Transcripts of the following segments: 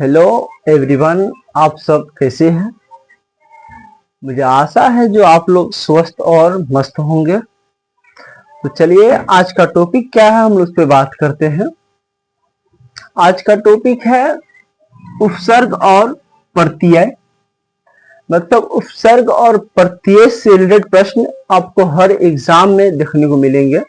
Hello everyone, आप सब कैसे हैं। मुझे आशा है जो आप लोग स्वस्थ और मस्त होंगे। तो चलिए आज का टॉपिक क्या है, हम लोग उस पर बात करते हैं। आज का टॉपिक है उपसर्ग और प्रत्यय। मतलब उपसर्ग और प्रत्यय से रिलेटेड प्रश्न आपको हर एग्जाम में देखने को मिलेंगे।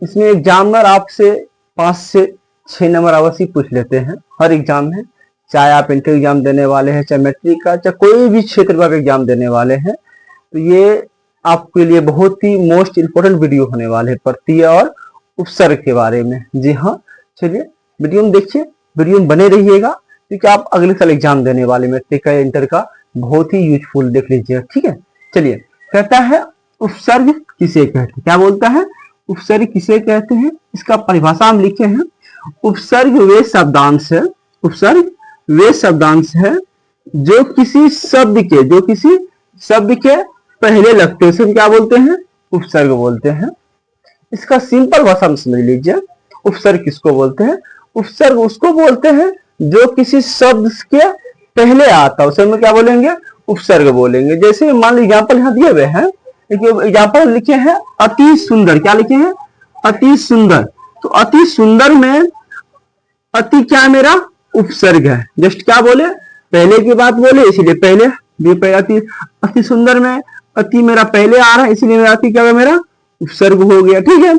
इसमें एग्जामिनर आपसे 5 से 6 नंबर अवश्य पूछ लेते हैं हर एग्जाम में, चाहे आप इंटर एग्जाम देने वाले हैं, चाहे मैट्रिक का, चाहे कोई भी क्षेत्र का एग्जाम देने वाले हैं। तो ये आपके लिए बहुत ही मोस्ट इंपोर्टेंट वीडियो होने वाले हैं प्रत्यय और उपसर्ग के बारे में। जी हाँ, चलिए वीडियो में देखिए, वीडियो में बने रहिएगा क्योंकि आप अगले साल एग्जाम देने वाले मैट्रिक का, इंटर का, बहुत ही यूजफुल देख लीजिएगा। ठीक है, चलिए कहता है उपसर्ग किसे कहते हैं। क्या बोलता है, उपसर्ग किसे कहते हैं। इसका परिभाषा हम लिखे हैं, उपसर्ग वे शब्दांश है, उपसर्ग वे शब्दांश है जो किसी शब्द के पहले लगते हैं, उसे हम क्या बोलते हैं, उपसर्ग बोलते हैं। इसका सिंपल भाषा में समझ लीजिए, उपसर्ग किसको बोलते हैं। उपसर्ग उसको बोलते हैं जो किसी शब्द के पहले आता है, उसे हम क्या बोलेंगे, उपसर्ग बोलेंगे। जैसे मान लीजिए एग्जाम्पल यहाँ दिए हुए हैं, एग्जाम्पल लिखे हैं अति सुंदर। क्या लिखे हैं, अति सुंदर। तो अति सुंदर में अति क्या मेरा उपसर्ग है। जस्ट क्या बोले, पहले की बात बोले, इसीलिए पहले अति सुंदर में अति मेरा पहले आ रहा है, इसीलिए मेरा अति क्या है, मेरा उपसर्ग हो गया। ठीक है,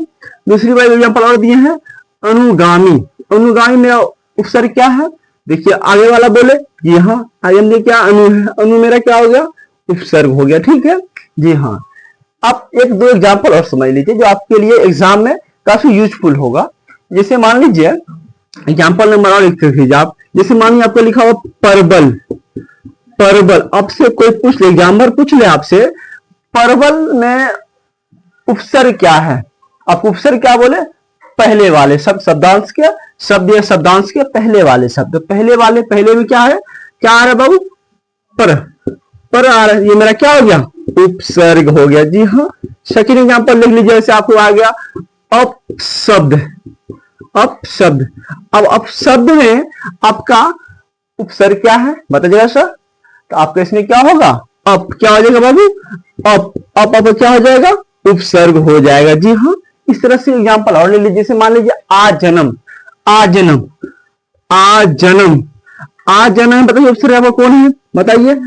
दूसरी बार एग्जाम्पल और दिए हैं अनुगामी। अनुगामी मेरा उपसर्ग क्या है, देखिए आगे वाला बोले यहाँ आगे में क्या अनु है, अनु मेरा क्या हो गया, उपसर्ग हो गया। ठीक है जी हाँ। आप एक दो एग्जाम्पल और समझ लीजिए जो आपके लिए एग्जाम में काफी यूजफुल होगा। जैसे मान लीजिए एग्जाम्पल नंबर और लिख लीजिए आप, जैसे मान लीजिए आपको लिखा हुआ परवल। परवल आपसे कोई पूछ ले, एग्जाम्पल पूछ ले आपसे परवल में उपसर्ग क्या है, आप उपसर्ग क्या बोले, पहले वाले शब्दांश के शब्द या शब्दांश के पहले वाले शब्द, पहले में क्या है, क्या आ रहा है बाबू, पर आ रहा है, ये मेरा क्या हो गया, उपसर्ग हो गया। जी हाँ। सेकंड एग्जांपल लिख लीजिए, जैसे आपको आ गया अपशब्द। अपशब्द, अब अपशब्द में आपका उपसर्ग क्या है बताइएगा सर। तो आपका इसमें क्या होगा, अप क्या हो जाएगा बाबू, अप क्या हो जाएगा, उपसर्ग हो जाएगा। जी हाँ। इस तरह से एग्जांपल और ले लीजिए, जैसे मान लीजिए आजन्म। आजन्म, आजन्म, आजन्म बताइए उपसर्ग आपका कौन है, बताइए।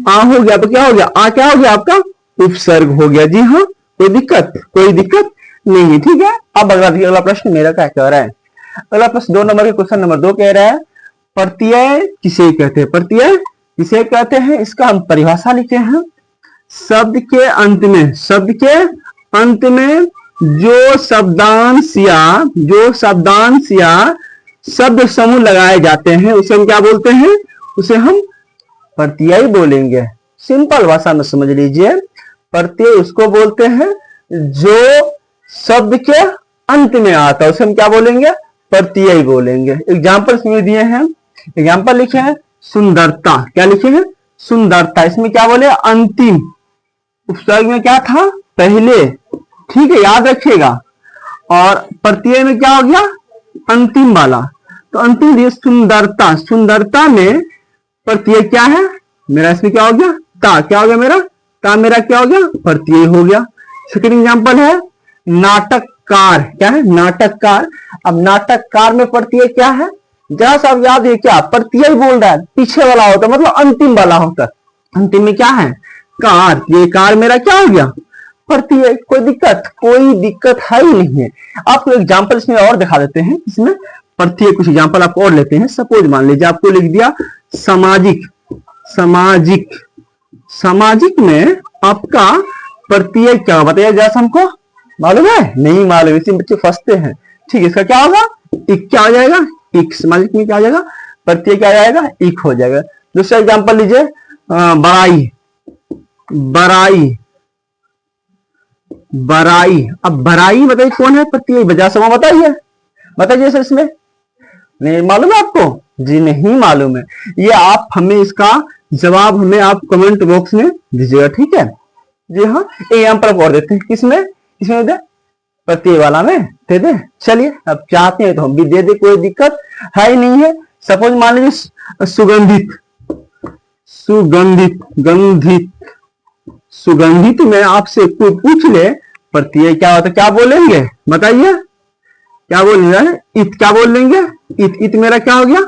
आ हो गया तो क्या हो गया, आ क्या हो गया आपका, उपसर्ग हो गया। जी हाँ, कोई दिक्कत नहीं है। ठीक है, अब अगला प्रश्न मेरा क्या कह रहा है। अगला प्रश्न 2 नंबर के क्वेश्चन नंबर 2 कह रहा है प्रत्यय किसे कहते हैं। प्रत्यय किसे कहते हैं, इसका हम परिभाषा लिखे हैं, शब्द के अंत में जो शब्दांश या शब्द समूह लगाए जाते हैं उसे हम क्या बोलते हैं, उसे हम प्रत्यय बोलेंगे। सिंपल भाषा में समझ लीजिए, प्रत्यय उसको बोलते हैं जो शब्द के अंत में आता है, उसे हम क्या बोलेंगे, प्रत्यय बोलेंगे। एग्जाम्पल इसमें दिए हैं, एग्जाम्पल लिखे हैं सुंदरता। क्या लिखे हैं, सुंदरता। इसमें क्या बोले, अंतिम उपसर्ग में क्या था, पहले। ठीक है, याद रखिएगा। और प्रत्यय में क्या हो गया, अंतिम वाला। तो अंतिम दिए सुंदरता। सुंदरता में प्रत्यय क्या है मेरा, इसमें क्या हो गया, ता। क्या हो गया मेरा, ता मेरा क्या हो गया, प्रत्यय हो गया। सेकंड एग्जांपल है नाटककार। क्या है, नाटककार। अब नाटककार में प्रत्यय क्या है, जरा सा याद है, क्या प्रत्यय बोल रहा है, पीछे वाला होता है, मतलब अंतिम वाला होता है। अंतिम में क्या है, कार। ये कार मेरा क्या हो गया, प्रत्यय। कोई दिक्कत है ही नहीं है। आपको एग्जांपल इसमें और दिखा देते हैं, इसमें प्रत्यय कुछ एग्जांपल आपको और लेते हैं। सपोज मान लीजिए आपको लिख दिया सामाजिक। सामाजिक में आपका प्रत्यय क्या बताइए, जैसा हमको मालूम है, नहीं मालूम, इसी बच्चे फंसते हैं। ठीक है, इसका क्या होगा, इक। क्या हो जाएगा, इक। सामाजिक में क्या हो जाएगा, प्रत्यय क्या हो जाएगा, इक हो जाएगा। दूसरा एग्जांपल लीजिए बराई। अब बराई बताइए कौन है, प्रत्यय। बजा समय बताइए सर, इसमें नहीं मालूम है आपको, जी नहीं मालूम है। ये आप हमें इसका जवाब हमें आप कमेंट बॉक्स में दीजिएगा। ठीक है जी हाँ। एग्जाम्पल और देते हैं, किसमें दे, प्रत्यय वाला में दे दे। चलिए अब चाहते हैं तो हम भी दे दे, कोई दिक्कत है ही नहीं है। सपोज मान लीजिए सुगंधित, सुगंधित, गंधित, सुगंधित में आपसे कोई पूछ ले प्रत्यय क्या होता है, क्या बोलेंगे बताइए, क्या बोलेंगे, इत, क्या बोल लेंगे, इत, इत मेरा क्या हो गया,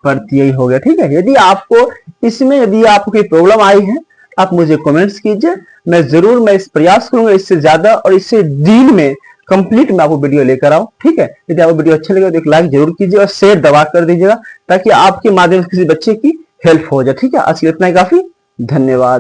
प्रत्यय हो गया। ठीक है, यदि आपको इसमें यदि आपको कोई प्रॉब्लम आई है आप मुझे कमेंट्स कीजिए, मैं जरूर मैं इस प्रयास करूंगा इससे ज्यादा और इससे डील में कंप्लीट मैं आपको वीडियो लेकर आऊं। ठीक है, यदि आपको वीडियो अच्छा लगे तो एक लाइक जरूर कीजिए और शेयर दबा कर दीजिएगा ताकि आपके माध्यम से किसी बच्चे की हेल्प हो जाए। ठीक है, आज के लिए इतना ही काफी, धन्यवाद।